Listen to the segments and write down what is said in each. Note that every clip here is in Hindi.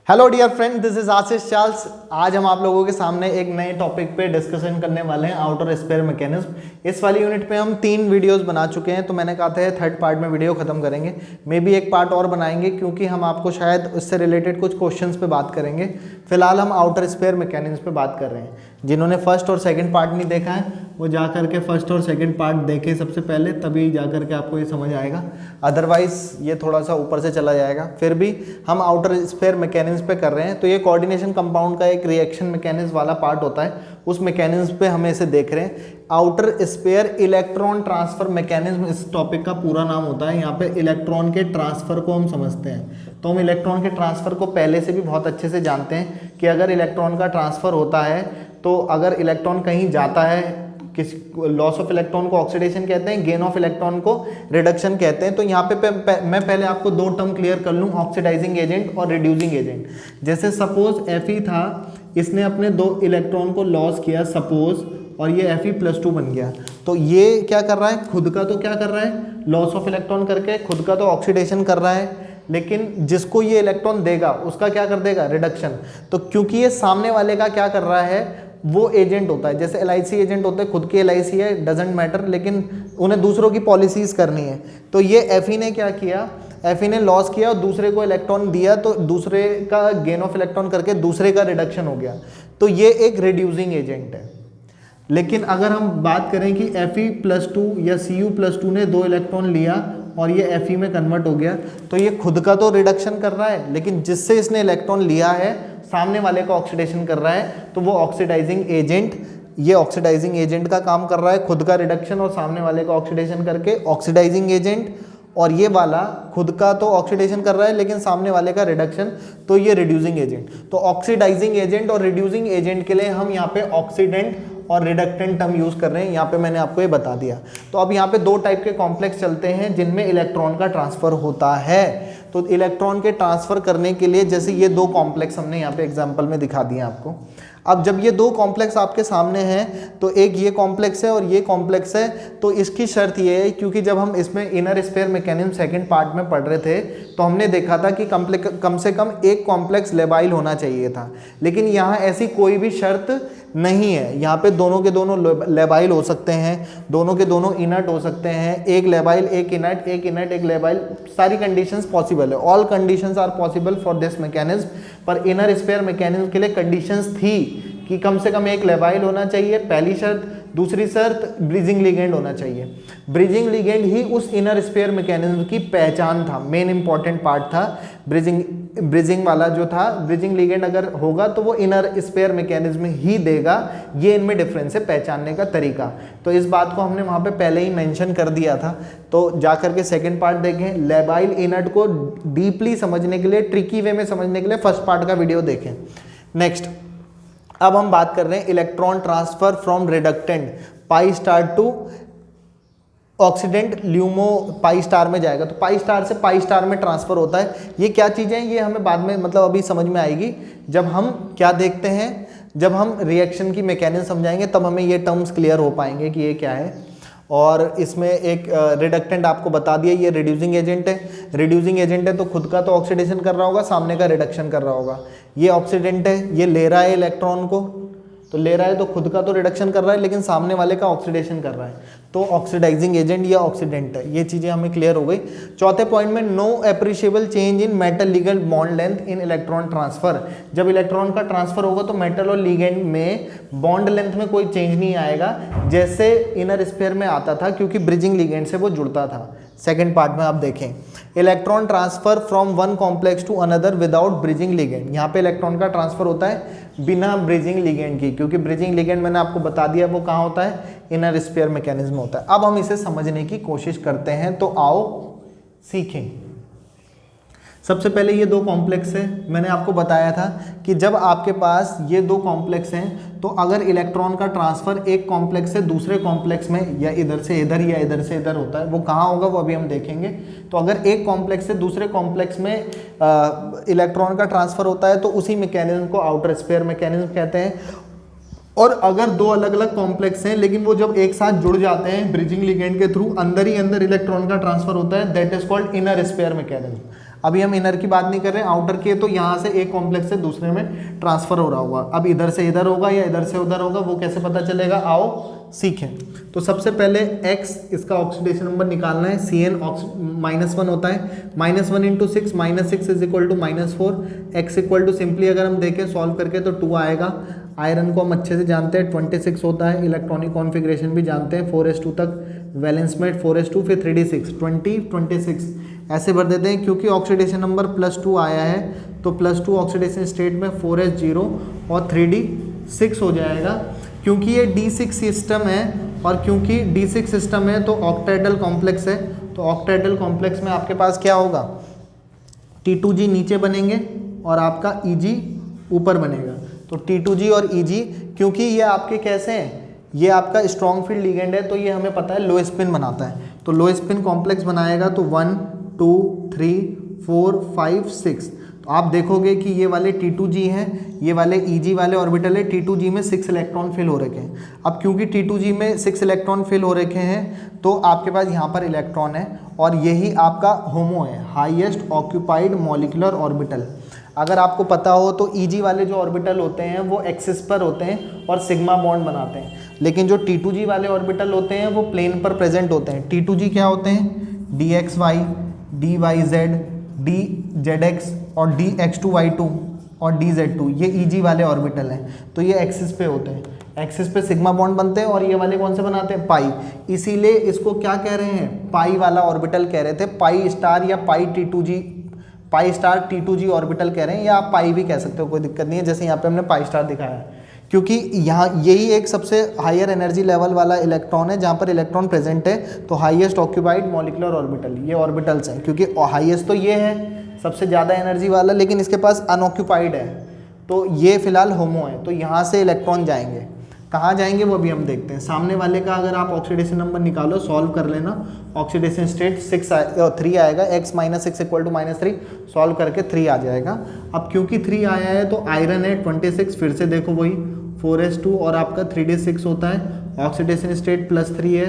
Hello dear friend, this is Ashish Charles. आज हम आप लोगों के सामने एक नए टॉपिक पे डिस्कशन करने वाले हैं, आउटर स्फीयर मैकेनिज्म। इस वाली यूनिट पे हम 3 वीडियोस बना चुके हैं, तो मैंने कहा था थर्ड पार्ट में वीडियो खत्म करेंगे। मे बी एक पार्ट और बनाएंगे क्योंकि हम आपको शायद उससे रिलेटेड कुछ क्वेश्चंस पे बात करेंगे। फिलहाल हम आउटर स्फीयर मैकेनिज्म पे बात कर रहे हैं। जिन्होंने फर्स्ट और सेकेंड पार्ट नहीं देखा है वो जा करके फर्स्ट और सेकेंड पार्ट देखें सबसे पहले, तभी जा करके आपको ये समझ आएगा। अदरवाइज ये थोड़ा सा ऊपर से चला जाएगा। फिर भी हम आउटर स्फीयर मैकेनिज्म पे कर रहे हैं, तो ये कोऑर्डिनेशन कंपाउंड का एक रिएक्शन मैकेनिज्म वाला पार्ट होता है, उस मैकेनिज्म पे हम इसे देख रहे हैं। Outer sphere electron transfer mechanism इस टॉपिक का पूरा नाम होता है। यहाँ पे इलेक्ट्रॉन के ट्रांसफर को हम समझते हैं, तो हम इलेक्ट्रॉन के ट्रांसफर को पहले से भी बहुत अच्छे से जानते हैं कि अगर इलेक्ट्रॉन का ट्रांसफर होता है तो अगर इलेक्ट्रॉन कहीं जाता है, किस लॉस ऑफ इलेक्ट्रॉन को ऑक्सीडेशन कहते हैं, गेन ऑफ इलेक्ट्रॉन को रिडक्शन कहते हैं। तो यहाँ पे मैं पहले आपको 2 टर्म क्लियर कर लूँ, ऑक्सीडाइजिंग एजेंट और रिड्यूसिंग एजेंट। जैसे सपोज Fe था, इसने अपने 2 इलेक्ट्रॉन को लॉस किया सपोज, और ये Fe+2 बन गया। तो ये क्या कर रहा है, खुद का तो क्या कर रहा है, लॉस ऑफ इलेक्ट्रॉन करके खुद का तो ऑक्सीडेशन कर रहा है, लेकिन जिसको ये इलेक्ट्रॉन देगा उसका क्या कर देगा, रिडक्शन। तो क्योंकि ये सामने वाले का क्या कर रहा है, वो एजेंट होता है। जैसे LIC एजेंट होते हैं, खुद की LIC है, डजेंट मैटर, लेकिन उन्हें दूसरों की पॉलिसीज करनी है। तो ये Fe ने क्या किया, Fe ने लॉस किया और दूसरे को इलेक्ट्रॉन दिया, तो दूसरे का गेन ऑफ इलेक्ट्रॉन करके दूसरे का रिडक्शन हो गया। तो ये एक रिड्यूसिंग एजेंट है। लेकिन अगर हम बात करें कि Fe+2 या Cu+2 ने 2 इलेक्ट्रॉन लिया और ये Fe में कन्वर्ट हो गया, तो ये खुद का तो रिडक्शन कर रहा है, लेकिन जिससे इसने इलेक्ट्रॉन लिया है सामने वाले का ऑक्सीडेशन कर रहा है, तो वो ऑक्सीडाइजिंग एजेंट, ये ऑक्सीडाइजिंग एजेंट का काम कर रहा है, खुद का रिडक्शन और सामने वाले का ऑक्सीडेशन करके ऑक्सीडाइजिंग एजेंट। और ये वाला खुद का तो ऑक्सीडेशन कर रहा है लेकिन सामने वाले का रिडक्शन, तो ये रिड्यूसिंग एजेंट। तो ऑक्सीडाइजिंग एजेंट और रिड्यूसिंग एजेंट के लिए हम यहाँ पे ऑक्सीडेंट और रिडक्टेंट टर्म यूज कर रहे हैं। यहाँ पे मैंने आपको ये बता दिया। तो अब यहाँ पे 2 टाइप के कॉम्प्लेक्स चलते हैं जिनमें इलेक्ट्रॉन का ट्रांसफर होता है। तो इलेक्ट्रॉन के ट्रांसफर करने के लिए जैसे ये 2 कॉम्प्लेक्स हमने यहाँ पे एग्जांपल में दिखा दिए आपको। अब जब ये 2 कॉम्प्लेक्स आपके सामने हैं, तो एक ये कॉम्प्लेक्स है और ये कॉम्प्लेक्स है, तो इसकी शर्त ये है, क्योंकि जब हम इसमें inner sphere mechanism second part में पढ़ रहे थे तो हमने देखा था कि कम से कम एक कॉम्प्लेक्स लेबाइल होना चाहिए था, लेकिन यहाँ ऐसी कोई भी शर्त नहीं है। यहाँ पे दोनों के दोनों लेबाइल हो सकते हैं, दोनों के दोनों इनर्ट हो सकते हैं, एक लेबाइल एक इनर्ट, एक इनर्ट एक लेबाइल, सारी कंडीशंस पॉसिबल है। All conditions are possible for this mechanism. पर इनर स्फीयर मैकेनिज्म के लिए कंडीशंस थी कि कम से कम एक लेबाइल होना चाहिए, पहली शर्त। दूसरी शर्त ब्रिजिंग लिगेंड होना चाहिए। ब्रिजिंग लिगेंड ही उस इनर स्फीयर मैकेनिज्म की पहचान था, मेन इंपॉर्टेंट पार्ट था ब्रिजिंग वाला जो था। ब्रिजिंग लिगेंड अगर होगा तो वो इनर स्फीयर मैकेनिज्म ही देगा। ये इनमें डिफरेंस है पहचानने का तरीका। तो इस बात को हमने वहाँ पे पहले ही मेंशन कर दिया था। तो जा करके सेकेंड पार्ट देखें, लेबाइल इनर्ट को डीपली समझने के लिए, ट्रिकी वे में समझने के लिए फर्स्ट पार्ट का वीडियो देखें। नेक्स्ट, अब हम बात कर रहे हैं electron transfer from reductant pi star to oxidant LUMO pi star में जाएगा। तो पाई स्टार से पाई स्टार में ट्रांसफर होता है। ये क्या चीज़ें हैं ये हमें बाद में मतलब अभी समझ में आएगी जब हम क्या देखते हैं, जब हम रिएक्शन की मैकेनिज्म समझाएंगे तब हमें ये टर्म्स क्लियर हो पाएंगे कि ये क्या है। और इसमें एक रिडक्टेंट आपको बता दिया, ये रिड्यूसिंग एजेंट है। रिड्यूसिंग एजेंट है तो खुद का तो ऑक्सीडेशन कर रहा होगा, सामने का रिडक्शन कर रहा होगा। ये ऑक्सीडेंट है, ये ले रहा है इलेक्ट्रॉन को, तो ले रहा है तो खुद का तो रिडक्शन कर रहा है लेकिन सामने वाले का ऑक्सीडेशन कर रहा है, तो ऑक्सीडाइजिंग एजेंट या ऑक्सीडेंट है। ये चीज़ें हमें क्लियर हो गई। चौथे पॉइंट में, no appreciable change in metal ligand bond length in electron transfer. जब इलेक्ट्रॉन का ट्रांसफर होगा तो मेटल और लिगेंड में बॉन्ड लेंथ में कोई चेंज नहीं आएगा जैसे इनर स्फीयर में आता था, क्योंकि ब्रिजिंग लिगेंड से वो जुड़ता था। सेकेंड पार्ट में आप देखें, electron transfer from one complex to another without bridging ligand. यहाँ पे इलेक्ट्रॉन का ट्रांसफर होता है बिना ब्रिजिंग लिगेंड की, क्योंकि ब्रिजिंग लिगेंड मैंने आपको बता दिया वो कहाँ होता है, इनर स्फीयर मैकेनिज्म होता है। अब हम इसे समझने की कोशिश करते हैं, तो आओ सीखें। सबसे पहले ये 2 कॉम्प्लेक्स है। मैंने आपको बताया था कि जब आपके पास ये 2 कॉम्प्लेक्स हैं तो अगर इलेक्ट्रॉन का ट्रांसफर एक कॉम्प्लेक्स से दूसरे कॉम्प्लेक्स में या इधर से इधर या इधर से इधर होता है, वो कहाँ होगा वो अभी हम देखेंगे। तो अगर एक कॉम्प्लेक्स से दूसरे कॉम्प्लेक्स में इलेक्ट्रॉन का ट्रांसफर होता है तो उसी मैकेनिज्म को आउटर स्फीयर मैकेनिज्म कहते हैं। और अगर 2 अलग अलग कॉम्प्लेक्स हैं लेकिन वो जब एक साथ जुड़ जाते हैं ब्रिजिंग लिगेंड के थ्रू, अंदर ही अंदर इलेक्ट्रॉन का ट्रांसफर होता है, that is called inner sphere mechanism. अभी हम इनर की बात नहीं कर रहे हैं, आउटर की है, तो यहाँ से एक कॉम्प्लेक्स से दूसरे में ट्रांसफर हो रहा होगा। अब इधर से इधर होगा या इधर से उधर होगा, वो कैसे पता चलेगा, आओ सीखें। तो सबसे पहले x इसका ऑक्सीडेशन नंबर निकालना है, Cn -1 होता है, -1 × 6 -6 is equal to -4, x equal to simply अगर हम देखें सॉल्व करके तो 2 आएगा। आयरन को हम अच्छे से जानते हैं 26 होता है, इलेक्ट्रॉनिक कॉन्फ़िगरेशन भी जानते हैं 4s2 तक, वैलेंस में 4s2 फिर 3d6 20 26 ऐसे भर देते हैं। क्योंकि ऑक्सीडेशन नंबर +2 आया है तो +2 ऑक्सीडेशन स्टेट में 4s0 और 3d6 हो जाएगा। क्योंकि ये d6 सिस्टम है और क्योंकि d6 सिस्टम है तो ऑक्टेहेड्रल कॉम्प्लेक्स है, तो ऑक्टेहेड्रल कॉम्प्लेक्स में आपके पास क्या होगा, T2G नीचे बनेंगे और आपका Eg ऊपर बनेगा। तो T2G और Eg क्योंकि ये आपके कैसे हैं, ये आपका स्ट्रॉन्ग फील्ड लिगेंड है तो ये हमें पता है लो स्पिन बनाता है, तो लो स्पिन कॉम्प्लेक्स बनाएगा तो 1 2 3 4 5 6। तो आप देखोगे कि ये वाले T2G हैं, ये वाले Eg वाले ऑर्बिटल है, T2G में 6 इलेक्ट्रॉन फिल हो रखे हैं। अब क्योंकि T2G में 6 इलेक्ट्रॉन फिल हो रखे हैं तो आपके पास यहाँ पर इलेक्ट्रॉन है और यही आपका होमो है, हाईएस्ट ऑक्यूपाइड मॉलिक्यूलर ऑर्बिटल। अगर आपको पता हो तो Eg वाले जो ऑर्बिटल होते हैं वो एक्सिस पर होते हैं और सिग्मा बॉन्ड बनाते हैं, लेकिन जो T2G वाले ऑर्बिटल होते हैं वो प्लेन पर प्रेजेंट होते हैं। T2G क्या होते हैं, dxy, dyz, dzx और dx2y2 और dz2, ये Eg वाले ऑर्बिटल हैं तो ये एक्सिस पे होते हैं, एक्सिस पे सिग्मा बॉन्ड बनते हैं और ये वाले कौन से बनाते हैं, पाई। इसीलिए इसको क्या कह रहे हैं, पाई वाला ऑर्बिटल कह रहे थे, पाई स्टार या पाई स्टार T2G ऑर्बिटल कह रहे हैं, या आप पाई भी कह सकते हो, कोई दिक्कत नहीं है। जैसे यहाँ पे हमने पाई स्टार दिखाया है क्योंकि यहाँ यही एक सबसे हायर एनर्जी लेवल वाला इलेक्ट्रॉन है जहाँ पर इलेक्ट्रॉन प्रेजेंट है, तो हाईएस्ट ऑक्यूपाइड मॉलिक्यूलर ऑर्बिटल ये ऑर्बिटल्स हैं। क्योंकि हाईएस्ट तो ये है सबसे ज़्यादा एनर्जी वाला, लेकिन इसके पास अनऑक्यूपाइड है तो ये फिलहाल होमो है, तो यहाँ से इलेक्ट्रॉन जाएंगे, कहाँ जाएंगे वो भी हम देखते हैं। सामने वाले का अगर आप ऑक्सीडेशन नंबर निकालो, सॉल्व कर लेना, ऑक्सीडेशन स्टेट 3 आएगा, x - 6 = -3, सॉल्व करके 3 आ जाएगा। अब क्योंकि 3 आया है तो आयरन है 26, फिर से देखो वही 4s2 और आपका 3d6 होता है, ऑक्सीडेशन स्टेट +3 है,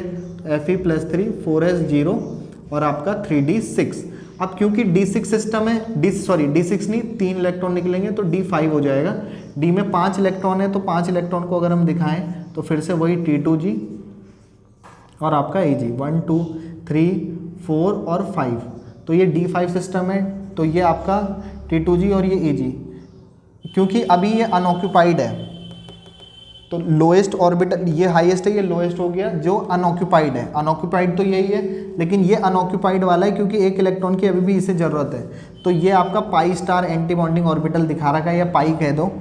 Fe +3 4s0 और आपका 3d6। अब क्योंकि d6 सिस्टम है, d6 नहीं 3 इलेक्ट्रॉन निकलेंगे तो d5 हो जाएगा। d में 5 इलेक्ट्रॉन है तो 5 इलेक्ट्रॉन को अगर हम दिखाएं तो फिर से वही T2G और आपका Eg 1 2 3 4 और 5, तो ये d5 सिस्टम है, तो ये आपका T2G और ये Eg। क्योंकि अभी ये अनऑक्यूपाइड है तो लोएस्ट ऑर्बिटल, ये हाईएस्ट है, ये लोएस्ट हो गया जो अनऑक्यूपाइड है। अनऑक्यूपाइड तो यही है, लेकिन ये अनऑक्यूपाइड वाला है क्योंकि एक इलेक्ट्रॉन की अभी भी इसे ज़रूरत है, तो ये आपका pi star anti bonding orbital दिखा रखा है, या पाई कह दो,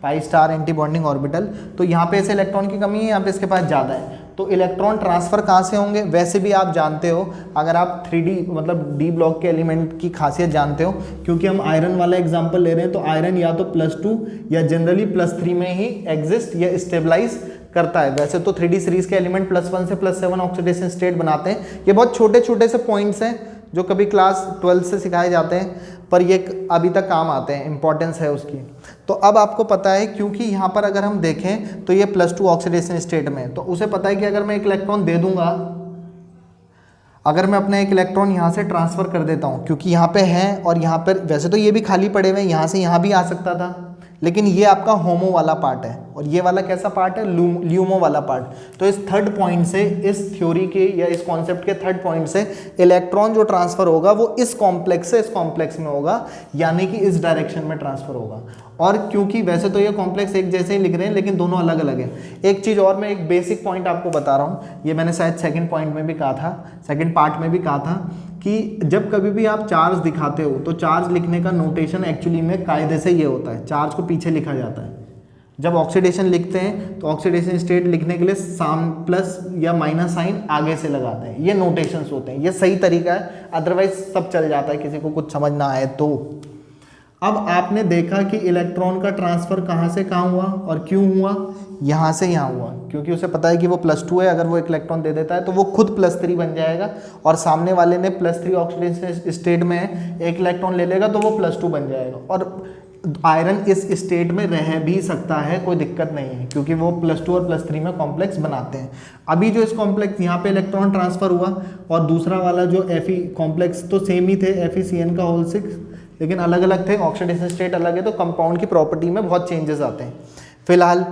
pi star anti bonding orbital. तो यहाँ पे ऐसे इलेक्ट्रॉन की कमी है, यहाँ पे इसके पास ज़्यादा है, तो इलेक्ट्रॉन ट्रांसफ़र कहाँ से होंगे, वैसे भी आप जानते हो अगर आप 3D मतलब डी ब्लॉक के एलिमेंट की खासियत जानते हो, क्योंकि हम आयरन वाला एग्जांपल ले रहे हैं तो आयरन या तो +2 या जनरली +3 में ही एग्जिस्ट या स्टेबलाइज करता है। वैसे तो 3D सीरीज के एलिमेंट +1 से +7 ऑक्सीडेशन स्टेट बनाते हैं। ये बहुत छोटे छोटे से पॉइंट्स हैं जो कभी क्लास 12 से सिखाए जाते हैं, पर ये अभी तक काम आते हैं, इंपॉर्टेंस है उसकी। तो अब आपको पता है क्योंकि यहाँ पर अगर हम देखें तो ये +2 ऑक्सीडेशन स्टेट में, तो उसे पता है कि अगर मैं एक इलेक्ट्रॉन दे दूंगा, अगर मैं अपना एक इलेक्ट्रॉन यहाँ से ट्रांसफ़र कर देता हूँ, क्योंकि यहाँ पे है और यहाँ पर वैसे तो ये भी खाली पड़े हुए हैं, यहाँ से यहाँ भी आ सकता था, लेकिन ये आपका होमो वाला पार्ट है और ये वाला कैसा पार्ट है, ल्यूमो वाला पार्ट। तो इस थर्ड पॉइंट से, इस थ्योरी के या इस कॉन्सेप्ट के थर्ड पॉइंट से इलेक्ट्रॉन जो ट्रांसफ़र होगा वो इस कॉम्प्लेक्स से इस कॉम्प्लेक्स में होगा, यानी कि इस डायरेक्शन में ट्रांसफ़र होगा। और क्योंकि वैसे तो ये कॉम्प्लेक्स एक जैसे ही लिख रहे हैं लेकिन दोनों अलग अलग हैं। एक चीज़ और, मैं एक बेसिक पॉइंट आपको बता रहा हूँ, ये मैंने शायद सेकंड पॉइंट में भी कहा था, सेकंड पार्ट में भी कहा था कि जब कभी भी आप चार्ज दिखाते हो तो चार्ज लिखने का नोटेशन एक्चुअली में कायदे से ये होता है, चार्ज को पीछे लिखा जाता है। जब ऑक्सीडेशन लिखते हैं तो ऑक्सीडेशन स्टेट लिखने के लिए साम प्लस या माइनस साइन आगे से लगाते हैं, ये नोटेशंस होते हैं, ये सही तरीका है, अदरवाइज सब चल जाता है किसी को कुछ समझ ना आए तो। अब आपने देखा कि इलेक्ट्रॉन का ट्रांसफ़र कहाँ से कहाँ हुआ और क्यों हुआ, यहाँ से यहाँ हुआ, क्योंकि उसे पता है कि वो +2 है, अगर वो एक इलेक्ट्रॉन दे देता है तो वो खुद +3 बन जाएगा और सामने वाले ने +3 ऑक्सीडेशन स्टेट में एक इलेक्ट्रॉन ले लेगा तो वो +2 बन जाएगा। और आयरन इस स्टेट में रह भी सकता है, कोई दिक्कत नहीं है, क्योंकि वो +2 और +3 में कॉम्प्लेक्स बनाते हैं। अभी जो इस कॉम्प्लेक्स यहाँ पे इलेक्ट्रॉन ट्रांसफर हुआ और दूसरा वाला जो Fe कॉम्प्लेक्स तो सेम ही थे, FeCN का होल 6, लेकिन अलग अलग थे, ऑक्सीडेशन स्टेट अलग है, तो कंपाउंड की प्रॉपर्टी में बहुत चेंजेस आते हैं। फिलहाल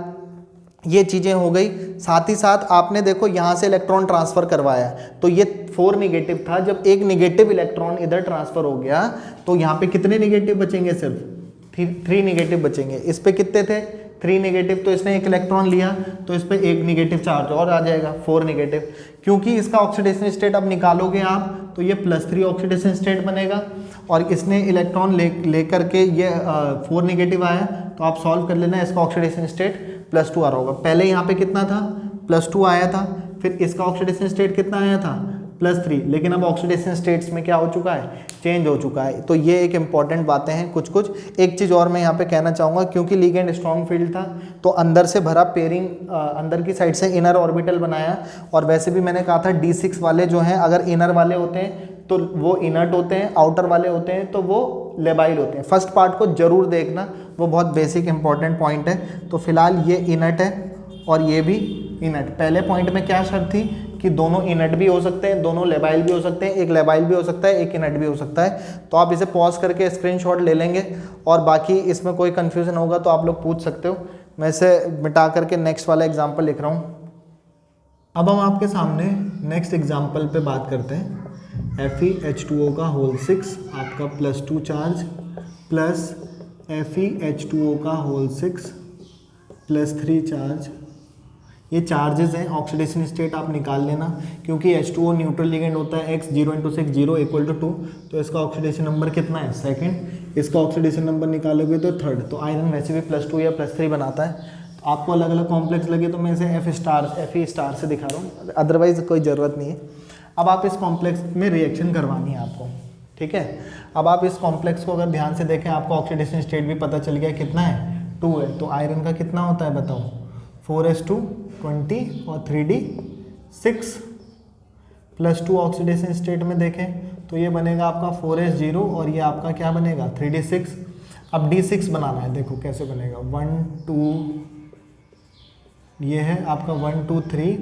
ये चीज़ें हो गई। साथ ही साथ आपने देखो यहाँ से इलेक्ट्रॉन ट्रांसफ़र करवाया, तो ये 4 निगेटिव था। जब एक निगेटिव इलेक्ट्रॉन इधर ट्रांसफ़र हो गया तो यहाँ पे कितने निगेटिव बचेंगे? सिर्फ 3 निगेटिव बचेंगे। इस पे कितने थे? 3 निगेटिव। तो इसने एक इलेक्ट्रॉन लिया तो इस पे एक निगेटिव चार्ज और आ जाएगा, 4 निगेटिव। क्योंकि इसका ऑक्सीडेशन स्टेट अब निकालोगे आप तो ये +3 ऑक्सीडेशन स्टेट बनेगा, और इसने इलेक्ट्रॉन ले करके ये 4 निगेटिव आया, तो आप सॉल्व कर लेना, इसका ऑक्सीडेशन स्टेट +2 आ रहा होगा। पहले यहाँ पे कितना था? +2 आया था, फिर इसका ऑक्सीडेशन स्टेट कितना आया था? +3, लेकिन अब ऑक्सीडेशन स्टेट्स में क्या हो चुका है? चेंज हो चुका है। तो ये एक इंपॉर्टेंट बातें हैं कुछ। एक चीज़ और मैं यहाँ पे कहना चाहूँगा, क्योंकि लिगेंड स्ट्रॉन्ग फील्ड था तो अंदर से भरा पेयरिंग, अंदर की साइड से इनर ऑर्बिटल बनाया, और वैसे भी मैंने कहा था D6 वाले जो हैं अगर इनर वाले होते हैं तो वो इनर्ट होते हैं, आउटर वाले होते हैं तो वो लेबाइल होते हैं। फर्स्ट पार्ट को जरूर देखना, वो बहुत बेसिक इंपॉर्टेंट पॉइंट है। तो फिलहाल ये इनर्ट है और ये भी इनर्ट। पहले पॉइंट में क्या शर्त थी कि दोनों इनर्ट भी हो सकते हैं, दोनों लेबाइल भी हो सकते हैं, एक लेबाइल भी हो सकता है, एक इनर्ट भी हो सकता है। तो आप इसे पॉज करके स्क्रीनशॉट ले लेंगे, और बाकी इसमें कोई कन्फ्यूज़न होगा तो आप लोग पूछ सकते हो। मैं इसे मिटा करके नेक्स्ट वाला एग्जाम्पल लिख रहा हूँ। अब हम आपके सामने नेक्स्ट एग्जाम्पल पे बात करते हैं। FeH2O का होल 6 आपका +2 चार्ज प्लस FeH2O का होल 6 +3 चार्ज, ये चार्जेस हैं। ऑक्सीडेशन स्टेट आप निकाल लेना, क्योंकि H2O न्यूट्रल लिगेंड होता है, x 0 × 6 0 = 2, तो इसका ऑक्सीडेशन नंबर कितना है? 2nd। इसका ऑक्सीडेशन नंबर निकालोगे तो 3rd। तो आयरन वैसे भी +2 या +3 बनाता है। तो आपको अलग अलग कॉम्प्लेक्स लगे तो मैं इसे Fe* से दिखा रहा हूँ, अदरवाइज कोई ज़रूरत नहीं है। अब आप इस कॉम्प्लेक्स में रिएक्शन करवानी है आपको, ठीक है। अब आप इस कॉम्प्लेक्स को अगर ध्यान से देखें, आपको ऑक्सीडेशन स्टेट भी पता चल गया कितना है? 2 है। तो आयरन का कितना होता है बताओ? 4s2 20 और 3d 6 +2 ऑक्सीडेशन स्टेट में देखें तो ये बनेगा आपका 4s0, और ये आपका क्या बनेगा? 3d6। अब d6 बनाना है, देखो कैसे बनेगा। 1 2, ये है आपका 1 2 3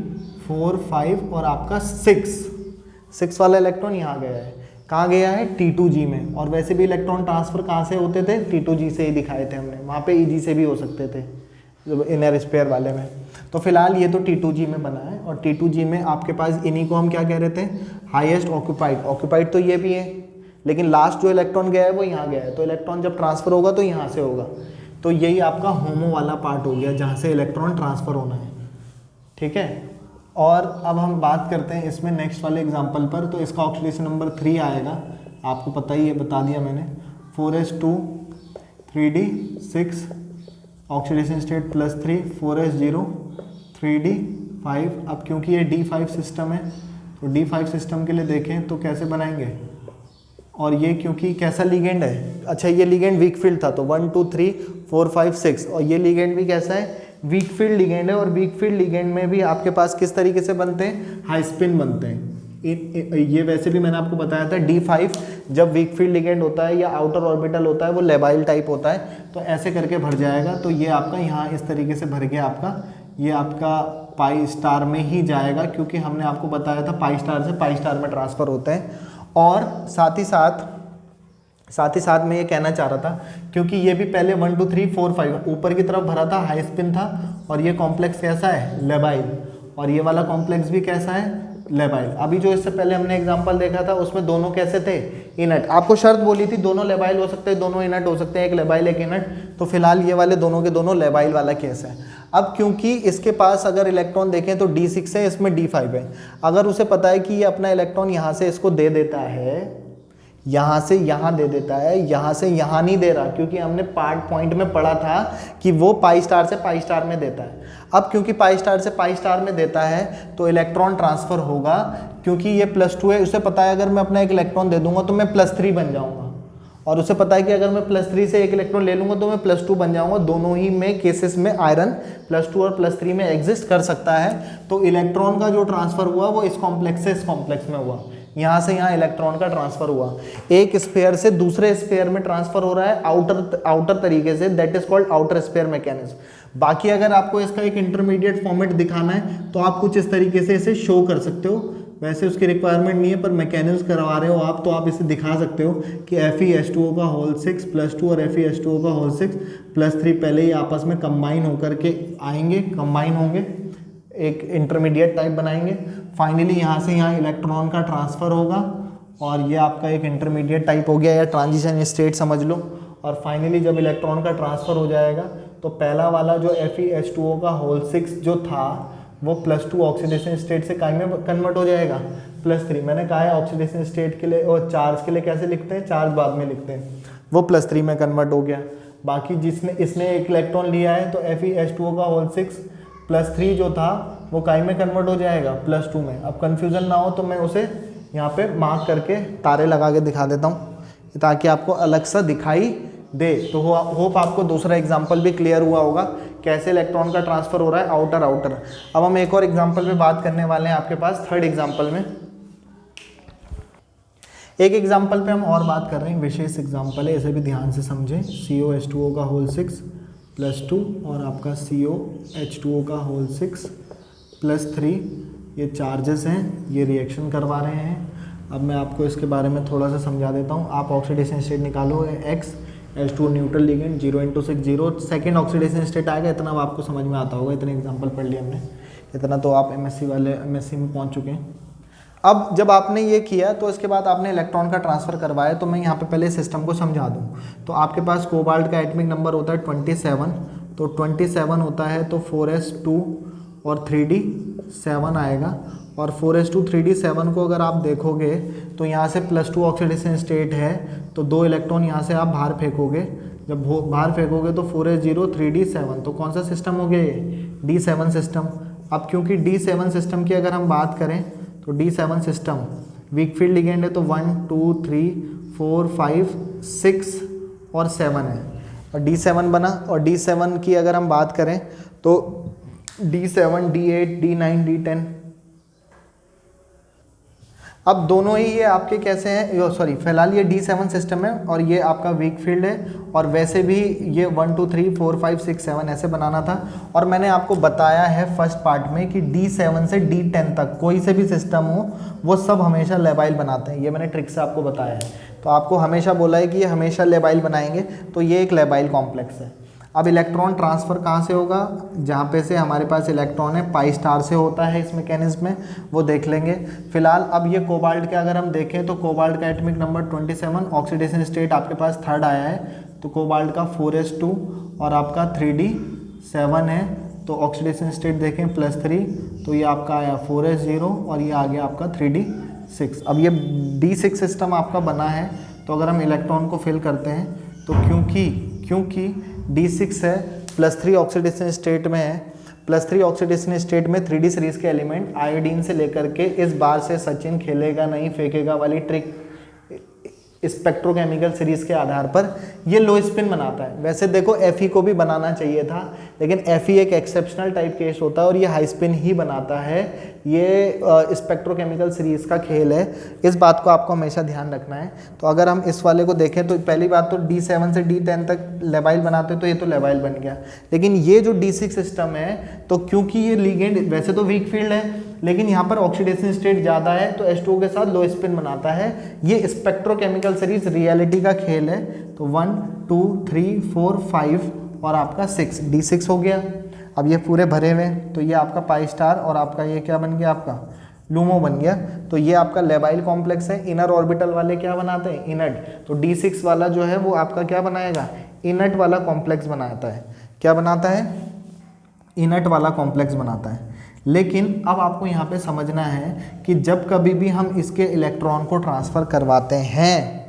4 5 और आपका 6 वाला इलेक्ट्रॉन यहाँ गया है। कहाँ गया है? T2G में। और वैसे भी इलेक्ट्रॉन ट्रांसफ़र कहाँ से होते थे? T2G से ही दिखाए थे हमने, वहाँ पे EG से भी हो सकते थे इनर स्पेयर वाले में। तो फिलहाल ये तो T2G में बना है, और T2G में आपके पास इन्हीं को हम क्या कह रहे थे? हाईएस्ट ऑक्यूपाइड तो ये भी है, लेकिन लास्ट जो इलेक्ट्रॉन गया है वो यहाँ गया है। तो इलेक्ट्रॉन जब ट्रांसफ़र होगा तो यहाँ से होगा, तो यही आपका होमो वाला पार्ट हो गया जहाँ से इलेक्ट्रॉन ट्रांसफ़र होना है, ठीक है। और अब हम बात करते हैं इसमें नेक्स्ट वाले एग्जांपल पर। तो इसका ऑक्सीडेशन नंबर 3 आएगा, आपको पता ही है, बता दिया मैंने। 4s2 3d 6 oxidation state +3 4s0 3d 5। अब क्योंकि ये D5 सिस्टम है तो D5 सिस्टम के लिए देखें तो कैसे बनाएंगे, और ये क्योंकि कैसा लिगेंड है? अच्छा, ये लिगेंड वीक फील्ड था, तो 1 2 3 4 5 6, और ये लिगेंड भी कैसा है? वीक फील्ड लिगेंड है। और वीक फील्ड लिगेंड में भी आपके पास किस तरीके से बनते हैं? हाई स्पिन बनते हैं। ये वैसे भी मैंने आपको बताया था, D5 जब वीक फील्ड लिगेंड होता है या आउटर ऑर्बिटल होता है वो लेबाइल टाइप होता है, तो ऐसे करके भर जाएगा। तो ये आपका यहाँ इस तरीके से भर गया आपका, ये आपका π* में ही जाएगा, क्योंकि हमने आपको बताया था π* से π* में ट्रांसफ़र होते हैं। और साथ ही साथ मैं ये कहना चाह रहा था, क्योंकि ये भी पहले 1 2 3 4 5 ऊपर की तरफ भरा था, हाई स्पिन था, और ये कॉम्प्लेक्स कैसा है? लेबाइल। और ये वाला कॉम्प्लेक्स भी कैसा है? लेबाइल। अभी जो इससे पहले हमने एग्जांपल देखा था उसमें दोनों कैसे थे? इनर्ट। आपको शर्त बोली थी दोनों लेबाइल हो सकते हैं, दोनों इनर्ट हो सकते हैं, एक लेबाइल एक इनर्ट। तो फिलहाल ये वाले दोनों के दोनों लेबाइल वाला केस है। अब क्योंकि इसके पास अगर इलेक्ट्रॉन देखें तो D6 है, इसमें D5 है। अगर उसे पता है कि ये अपना इलेक्ट्रॉन यहाँ से इसको दे देता है, यहाँ से यहाँ दे देता है, यहाँ से यहाँ नहीं दे रहा, क्योंकि हमने पॉइंट में पढ़ा था कि वो π* से π* में देता है। अब क्योंकि π* से π* में देता है तो इलेक्ट्रॉन ट्रांसफ़र होगा, क्योंकि ये +2 है। उसे पता है अगर मैं अपना एक इलेक्ट्रॉन दे दूंगा तो मैं +3 बन जाऊंगा, और उसे पता है कि अगर मैं +3 से एक इलेक्ट्रॉन ले लूँगा तो मैं +2 बन जाऊँगा। दोनों ही में केसेस में आयरन +2 और +3 में एग्जिस्ट कर सकता है। तो इलेक्ट्रॉन का जो ट्रांसफ़र हुआ वो इस कॉम्प्लेक्स से इस कॉम्प्लेक्स में हुआ, यहाँ से यहाँ इलेक्ट्रॉन का ट्रांसफर हुआ, एक स्फीयर से दूसरे स्फीयर में ट्रांसफर हो रहा है आउटर तरीके से, that is called outer sphere mechanism. बाकी अगर आपको इसका एक इंटरमीडिएट फॉर्मेट दिखाना है तो आप कुछ इस तरीके से इसे शो कर सकते हो, वैसे उसकी रिक्वायरमेंट नहीं है, पर मैकेनिज्म करवा रहे हो आप तो आप इसे दिखा सकते हो कि FeH2O का होल 6 +2 और FeH2O का होल 6 +3 पहले ही आपस में कंबाइन होकर के आएंगे, कंबाइन होंगे, एक इंटरमीडिएट टाइप बनाएंगे। फाइनली यहाँ से यहाँ इलेक्ट्रॉन का ट्रांसफ़र होगा और ये आपका एक इंटरमीडिएट टाइप हो गया या ट्रांजिशन स्टेट समझ लो। और फाइनली जब इलेक्ट्रॉन का ट्रांसफ़र हो जाएगा तो पहला वाला जो FeH2O का होल 6 जो था वो +2 ऑक्सीडेशन स्टेट से काय में कन्वर्ट हो जाएगा +3। मैंने कहा है ऑक्सीडेशन स्टेट के लिए और चार्ज के लिए कैसे लिखते हैं, चार्ज बाद में लिखते हैं, वो +3 में कन्वर्ट हो गया। बाकी इसने एक इलेक्ट्रॉन लिया है तो FeH2O का होल 6 +3 जो था वो काय में कन्वर्ट हो जाएगा +2 में। अब कन्फ्यूज़न ना हो तो मैं उसे यहाँ पे मार्क करके तारे लगा के दिखा देता हूँ ताकि आपको अलग सा दिखाई दे। तो होप आपको दूसरा एग्जाम्पल भी क्लियर हुआ होगा कैसे इलेक्ट्रॉन का ट्रांसफ़र हो रहा है आउटर। अब हम एक और एग्जाम्पल पे बात करने वाले हैं आपके पास थर्ड एग्जाम्पल में। एक एग्जाम्पल पे हम और बात कर रहे हैं, विशेष एग्जाम्पल है, इसे भी ध्यान से समझें। COH2O का होल 6 +2 और आपका COH2O का होल 6 +3 ये चार्जेस हैं, ये रिएक्शन करवा रहे हैं। अब मैं आपको इसके बारे में थोड़ा सा समझा देता हूँ। आप ऑक्सीडेशन स्टेट निकालो, X H2O neutral ligand 0 × 6 0, second oxidation state आएगा। इतना अब आपको समझ में आता होगा, इतने एग्जाम्पल पढ़ लिए हमने, इतना तो आप MSc में पहुँच चुके हैं। अब जब आपने ये किया तो इसके बाद आपने इलेक्ट्रॉन का ट्रांसफ़र करवाया, तो मैं यहाँ पे पहले सिस्टम को समझा दूँ। तो आपके पास कोबाल्ट का एटॉमिक नंबर होता है 27, तो 27 होता है तो 4s2 और 3d7 आएगा। और 4s2 3d7 को अगर आप देखोगे तो यहाँ से +2 ऑक्सीडेशन स्टेट है, तो 2 इलेक्ट्रॉन यहाँ से आप बाहर फेंकोगे। जब बाहर फेंकोगे तो 4s0 3d7, तो कौन सा सिस्टम हो गया ये, D7 सिस्टम। अब क्योंकि D7 सिस्टम की अगर हम बात करें तो D7 system weak field ligand है, तो 1 2 3 4 5 6 और 7 है और D7 बना। और D7 की अगर हम बात करें तो D7 D8 D9 D10, अब दोनों ही ये आपके कैसे हैं, सॉरी फिलहाल ये D7 सिस्टम है और ये आपका वीक फील्ड है। और वैसे भी ये 1 2 3 4 5 6 7 ऐसे बनाना था। और मैंने आपको बताया है फर्स्ट पार्ट में कि D7 से D10 तक कोई से भी सिस्टम हो वो सब हमेशा लेबाइल बनाते हैं, ये मैंने ट्रिक से आपको बताया है। तो आपको हमेशा बोला है कि ये हमेशा लेबाइल बनाएंगे, तो ये एक लेबाइल कॉम्प्लेक्स है। अब इलेक्ट्रॉन ट्रांसफ़र कहाँ से होगा, जहाँ पे से हमारे पास इलेक्ट्रॉन है पाई स्टार से होता है इस मैकेनिज्म में, वो देख लेंगे फिलहाल। अब ये कोबाल्ट के अगर हम देखें तो कोबाल्ट का एटॉमिक नंबर 27, ऑक्सीडेशन स्टेट आपके पास थर्ड आया है, तो कोबाल्ट का 4s2 और आपका 3d7 है, तो ऑक्सीडेशन स्टेट देखें +3, तो ये आपका आया 4s0 और ये आ गया आपका 3d6। अब ये D6 सिस्टम आपका बना है, तो अगर हम इलेक्ट्रॉन को फिल करते हैं तो क्योंकि D6 है +3 ऑक्सीडेशन स्टेट में है, +3 ऑक्सीडेशन स्टेट में 3D सीरीज़ के एलिमेंट आयोडीन से लेकर के इस बार से सचिन खेलेगा नहीं फेंकेगा वाली ट्रिक स्पेक्ट्रोकेमिकल सीरीज़ के आधार पर ये लो स्पिन बनाता है। वैसे देखो Fe को भी बनाना चाहिए था, लेकिन Fe एक एक्सेप्शनल टाइप केस होता है और ये हाई स्पिन ही बनाता है। ये स्पेक्ट्रोकेमिकल सीरीज़ का खेल है, इस बात को आपको हमेशा ध्यान रखना है। तो अगर हम इस वाले को देखें तो पहली बात तो D7 से D10 तक लेबाइल बनाते हैं, तो ये तो लेबाइल बन गया। लेकिन ये जो D6 सिस्टम है, तो क्योंकि ये लिगेंड वैसे तो वीक फील्ड है, लेकिन यहाँ पर ऑक्सीडेशन स्टेट ज़्यादा है तो H2O के साथ लो स्पिन बनाता है। ये स्पेक्ट्रोकेमिकल सीरीज रियलिटी का खेल है। तो 1 2 3 4 5 और आपका 6 D6 हो गया। अब ये पूरे भरे हुए, तो ये आपका पाई स्टार और आपका ये क्या बन गया, आपका लूमो बन गया। तो ये आपका लेबाइल कॉम्प्लेक्स है। इनर ऑर्बिटल वाले क्या बनाते हैं, इनट। तो D6 वाला जो है वो आपका क्या बनाएगा, इनट वाला कॉम्प्लेक्स बनाता है। क्या बनाता है, इनट वाला कॉम्प्लेक्स बनाता है। लेकिन अब आपको यहाँ पे समझना है कि जब कभी भी हम इसके इलेक्ट्रॉन को ट्रांसफ़र करवाते हैं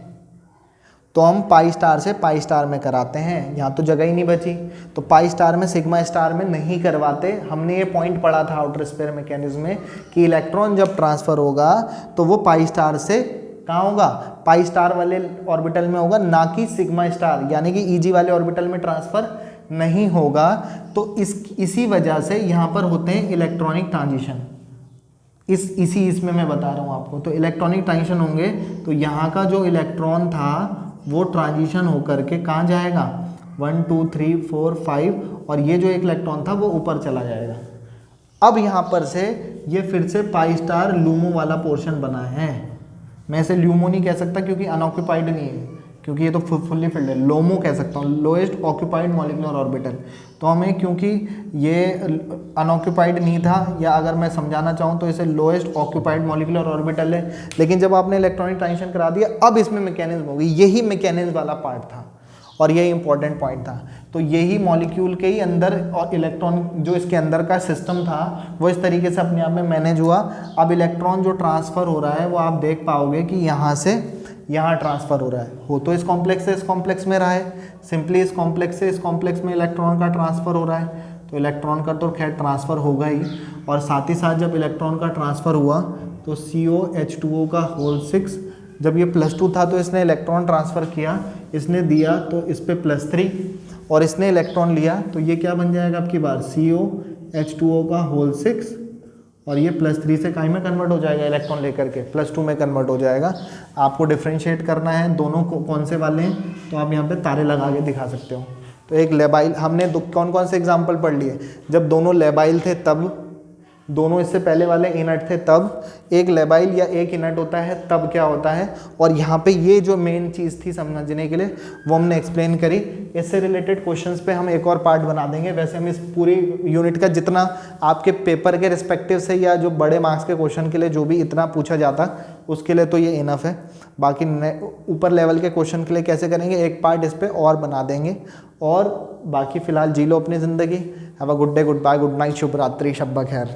तो हम पाई स्टार से पाई स्टार में कराते हैं। यहाँ तो जगह ही नहीं बची, तो पाई स्टार में सिग्मा स्टार में नहीं करवाते। हमने ये पॉइंट पढ़ा था आउटर स्फीयर मैकेनिज्म में कि इलेक्ट्रॉन जब ट्रांसफ़र होगा तो वो पाई स्टार से कहाँ होगा, पाई स्टार वाले ऑर्बिटल में होगा, ना कि सिग्मा स्टार यानी कि ईजी वाले ऑर्बिटल में ट्रांसफ़र नहीं होगा। तो इसी वजह से यहाँ पर होते हैं इलेक्ट्रॉनिक ट्रांजिशन। इसमें मैं बता रहा हूँ आपको। तो इलेक्ट्रॉनिक ट्रांजिशन होंगे तो यहाँ का जो इलेक्ट्रॉन था वो ट्रांजिशन होकर के कहाँ जाएगा, 1 2 3 4 5, और ये जो एक इलेक्ट्रॉन था वो ऊपर चला जाएगा। अब यहाँ पर से ये फिर से पाई स्टार लूमो वाला पोर्शन बना है। मैं इसे ल्यूमो नहीं कह सकता क्योंकि अनऑक्यूपाइड नहीं है, क्योंकि ये तो फुल्ली फिल्ड है। लोमो कह सकता हूँ, लोएस्ट ऑक्यूपाइड मॉलिक्यूलर ऑर्बिटल। तो हमें क्योंकि ये अनऑक्यूपाइड नहीं था, या अगर मैं समझाना चाहूँ तो इसे लोएस्ट ऑक्यूपाइड मॉलिक्यूलर ऑर्बिटल है। लेकिन जब आपने इलेक्ट्रॉनिक ट्रांजिशन करा दिया, अब इसमें मैकेनिज्म होगी, यही मैकेनिज्म वाला पार्ट था और यही इंपॉर्टेंट पॉइंट था। तो यही मॉलिक्यूल के ही अंदर और इलेक्ट्रॉन जो इसके अंदर का सिस्टम था वो इस तरीके से अपने आप में मैनेज हुआ। अब इलेक्ट्रॉन जो ट्रांसफ़र हो रहा है वो आप देख पाओगे कि यहाँ से यहाँ ट्रांसफ़र हो रहा है। हो तो इस कॉम्प्लेक्स से इस कॉम्प्लेक्स में रहा है, सिंपली इस कॉम्प्लेक्स से इस कॉम्प्लेक्स में इलेक्ट्रॉन का ट्रांसफ़र हो रहा है। तो इलेक्ट्रॉन का तो खैर ट्रांसफ़र होगा ही, और साथ ही साथ जब इलेक्ट्रॉन का ट्रांसफ़र हुआ तो COH2O का होल 6, जब ये +2 था तो इसने इलेक्ट्रॉन ट्रांसफ़र किया, इसने दिया तो इस पर +3, और इसने इलेक्ट्रॉन लिया तो ये क्या बन जाएगा आपकी बार, COH2O का होल 6, और ये +3 से काई में कन्वर्ट हो जाएगा, इलेक्ट्रॉन लेकर के +2 में कन्वर्ट हो जाएगा। आपको डिफ्रेंशिएट करना है दोनों को कौन से वाले हैं, तो आप यहाँ पे तारे लगा के दिखा सकते हो। तो एक लेबाइल, हमने कौन कौन से एग्जाम्पल पढ़ लिए, जब दोनों लेबाइल थे तब, दोनों इससे पहले वाले इनर्ट थे तब, एक लेबाइल या एक इनर्ट होता है तब क्या होता है। और यहाँ पे ये जो मेन चीज़ थी समझने के लिए वो हमने एक्सप्लेन करी। इससे रिलेटेड क्वेश्चंस पे हम एक और पार्ट बना देंगे। वैसे हम इस पूरी यूनिट का जितना आपके पेपर के रिस्पेक्टिव से या जो बड़े मार्क्स के क्वेश्चन के लिए जो भी इतना पूछा जाता उसके लिए तो ये इनफ है। बाकी ऊपर लेवल के क्वेश्चन के लिए कैसे करेंगे, एक पार्ट इस पर और बना देंगे। और बाकी फ़िलहाल जी लो अपनी ज़िंदगी। Have a good day, goodbye, good night, शुभ रात्रि, शब ब खैर।